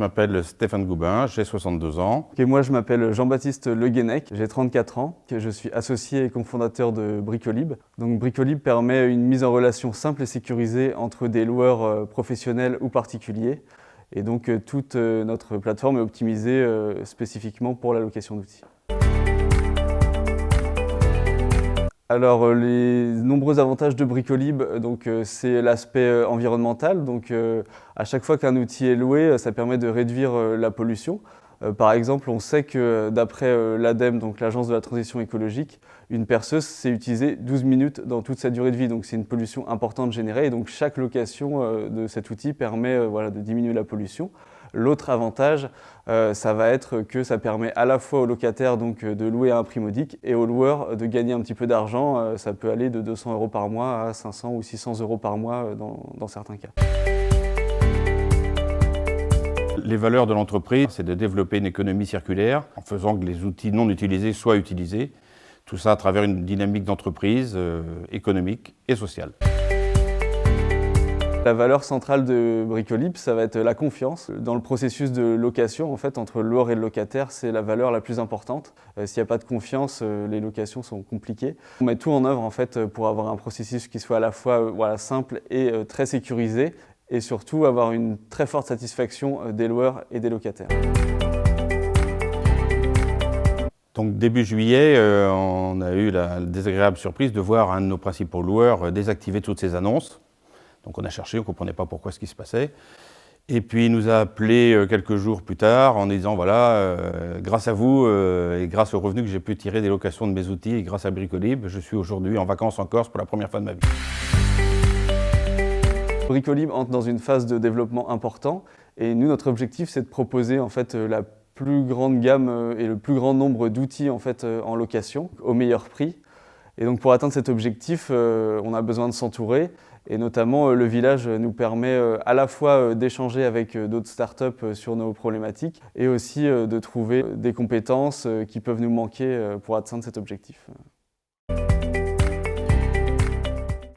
m'appelle Stéphane Goubin, j'ai 62 ans. Et moi, je m'appelle Jean-Baptiste Le Guenec, j'ai 34 ans. Je suis associé et cofondateur de Bricolib. Donc Bricolib permet une mise en relation simple et sécurisée entre des loueurs professionnels ou particuliers. Et donc toute notre plateforme est optimisée spécifiquement pour la location d'outils. Alors les nombreux avantages de Bricolib, c'est l'aspect environnemental. À chaque fois qu'un outil est loué, ça permet de réduire la pollution. Par exemple, on sait que d'après l'ADEME, donc l'Agence de la transition écologique, une perceuse c'est utilisé 12 minutes dans toute sa durée de vie. Donc c'est une pollution importante générée et donc chaque location de cet outil permet de diminuer la pollution. L'autre avantage, ça va être que ça permet à la fois aux locataires de louer à un prix modique et aux loueurs de gagner un petit peu d'argent. Ça peut aller de 200 € par mois à 500 ou 600 € par mois dans certains cas. Les valeurs de l'entreprise, c'est de développer une économie circulaire en faisant que les outils non utilisés soient utilisés. Tout ça à travers une dynamique d'entreprise économique et sociale. La valeur centrale de Bricolib, ça va être la confiance. Dans le processus de location, en fait, entre le loueur et le locataire, c'est la valeur la plus importante. S'il n'y a pas de confiance, les locations sont compliquées. On met tout en œuvre en fait, pour avoir un processus qui soit à la fois simple et très sécurisé, et surtout avoir une très forte satisfaction des loueurs et des locataires. Donc début juillet, on a eu la désagréable surprise de voir un de nos principaux loueurs désactiver toutes ses annonces. Donc on a cherché, on ne comprenait pas pourquoi ce qui se passait. Et puis il nous a appelé quelques jours plus tard en disant voilà, grâce à vous et grâce aux revenus que j'ai pu tirer des locations de mes outils et grâce à Bricolib, je suis aujourd'hui en vacances en Corse pour la première fois de ma vie. Bricolib entre dans une phase de développement important et nous, notre objectif, c'est de proposer en fait la plus grande gamme et le plus grand nombre d'outils en location au meilleur prix. Et donc pour atteindre cet objectif, on a besoin de s'entourer et notamment le village nous permet à la fois d'échanger avec d'autres startups sur nos problématiques et aussi de trouver des compétences qui peuvent nous manquer pour atteindre cet objectif.